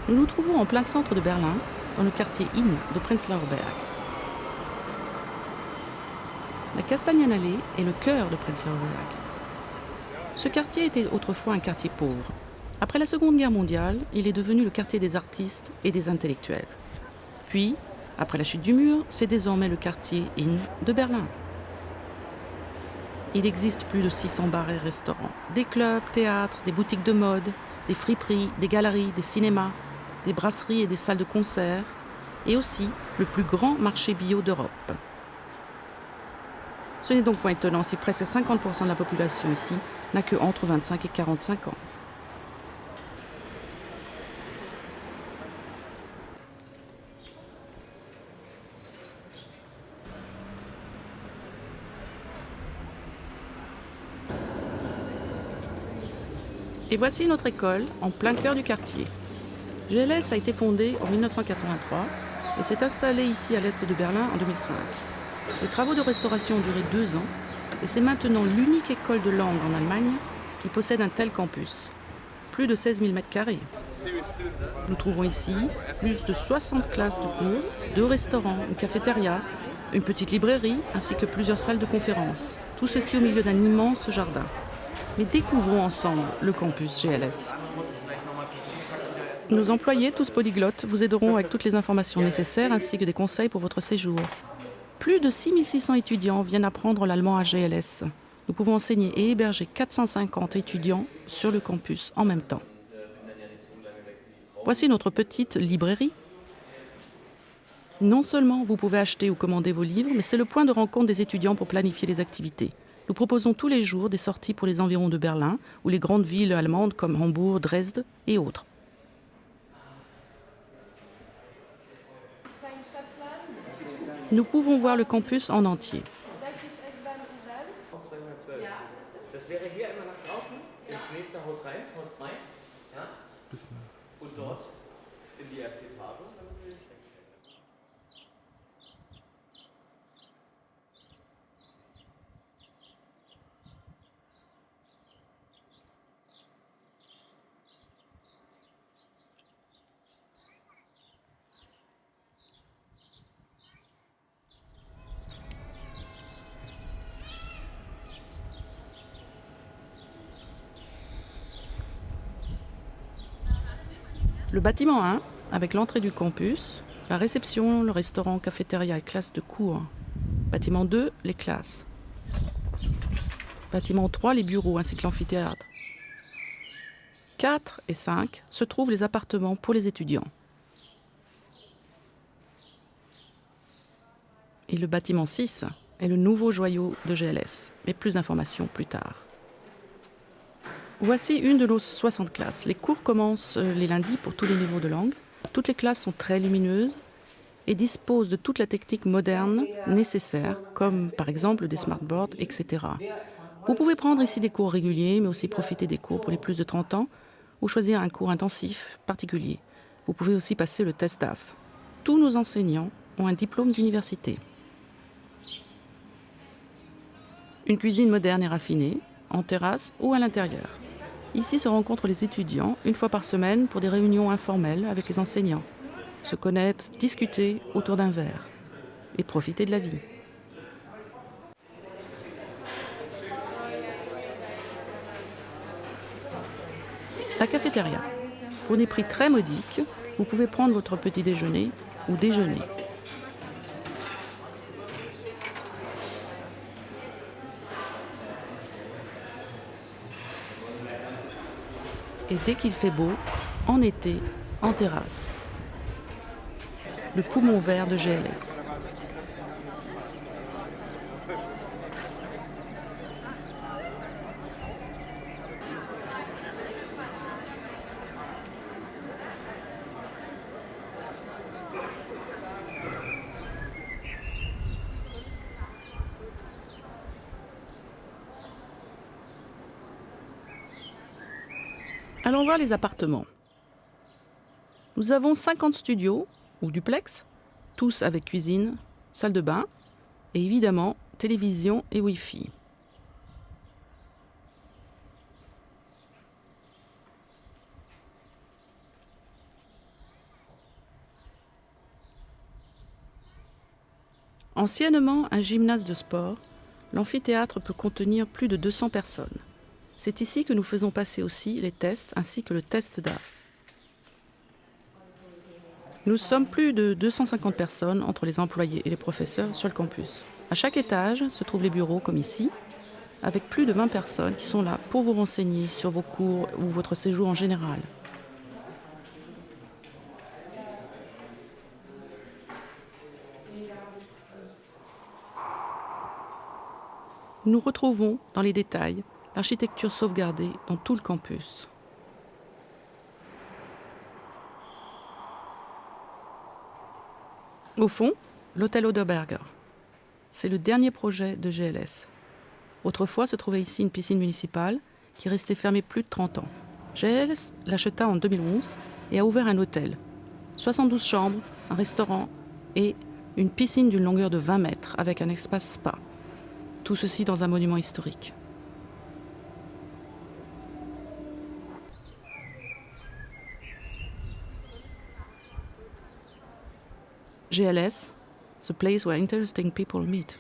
Nous nous trouvons en plein centre de Berlin, dans le quartier Inn de Prenzlauer Berg. La Kastanienallee est le cœur de Prenzlauer Berg. Ce quartier était autrefois un quartier pauvre. Après la Seconde Guerre mondiale, il est devenu le quartier des artistes et des intellectuels. Puis, après la chute du mur, c'est désormais le quartier Inn de Berlin. Il existe plus de 600 bars et restaurants, des clubs, théâtres, des boutiques de mode, des friperies, des galeries, des cinémas, des brasseries et des salles de concert, et aussi le plus grand marché bio d'Europe. Ce n'est donc pas étonnant si presque 50% de la population ici n'a que entre 25 et 45 ans. Et voici notre école, en plein cœur du quartier. GLS a été fondée en 1983 et s'est installée ici à l'est de Berlin en 2005. Les travaux de restauration ont duré 2 ans et c'est maintenant l'unique école de langue en Allemagne qui possède un tel campus. Plus de 16 000 m². Nous trouvons ici plus de 60 classes de cours, 2 restaurants, une cafétéria, une petite librairie ainsi que plusieurs salles de conférences. Tout ceci au milieu d'un immense jardin. Mais découvrons ensemble le campus GLS. Nos employés, tous polyglottes, vous aideront avec toutes les informations nécessaires ainsi que des conseils pour votre séjour. Plus de 6600 étudiants viennent apprendre l'allemand à GLS. Nous pouvons enseigner et héberger 450 étudiants sur le campus en même temps. Voici notre petite librairie. Non seulement vous pouvez acheter ou commander vos livres, mais c'est le point de rencontre des étudiants pour planifier les activités. Nous proposons tous les jours des sorties pour les environs de Berlin ou les grandes villes allemandes comme Hambourg, Dresde et autres. Nous pouvons voir le campus en entier. Le bâtiment 1, avec l'entrée du campus, la réception, le restaurant, cafétéria et classe de cours. Bâtiment 2, les classes. Bâtiment 3, les bureaux ainsi que l'amphithéâtre. 4 et 5 se trouvent les appartements pour les étudiants. Et le bâtiment 6 est le nouveau joyau de GLS, mais plus d'informations plus tard. Voici une de nos 60 classes. Les cours commencent les lundis pour tous les niveaux de langue. Toutes les classes sont très lumineuses et disposent de toute la technique moderne nécessaire, comme par exemple des smartboards, etc. Vous pouvez prendre ici des cours réguliers, mais aussi profiter des cours pour les plus de 30 ans ou choisir un cours intensif particulier. Vous pouvez aussi passer le test DAF. Tous nos enseignants ont un diplôme d'université. Une cuisine moderne et raffinée, en terrasse ou à l'intérieur. Ici se rencontrent les étudiants une fois par semaine pour des réunions informelles avec les enseignants. Se connaître, discuter autour d'un verre et profiter de la vie. La cafétéria. Pour des prix très modiques, vous pouvez prendre votre petit déjeuner ou déjeuner. Et dès qu'il fait beau, en été, en terrasse. Le poumon vert de GLS. Allons voir les appartements. Nous avons 50 studios, ou duplex, tous avec cuisine, salle de bain, et évidemment, télévision et Wi-Fi. Anciennement un gymnase de sport, l'amphithéâtre peut contenir plus de 200 personnes. C'est ici que nous faisons passer aussi les tests ainsi que le test DAF. Nous sommes plus de 250 personnes entre les employés et les professeurs sur le campus. À chaque étage se trouvent les bureaux comme ici, avec plus de 20 personnes qui sont là pour vous renseigner sur vos cours ou votre séjour en général. Nous retrouvons dans les détails l'architecture sauvegardée dans tout le campus. Au fond, l'hôtel Oderberger. C'est le dernier projet de GLS. Autrefois se trouvait ici une piscine municipale qui restait fermée plus de 30 ans. GLS l'acheta en 2011 et a ouvert un hôtel. 72 chambres, un restaurant et une piscine d'une longueur de 20 mètres avec un espace spa. Tout ceci dans un monument historique. GLS, the place where interesting people meet.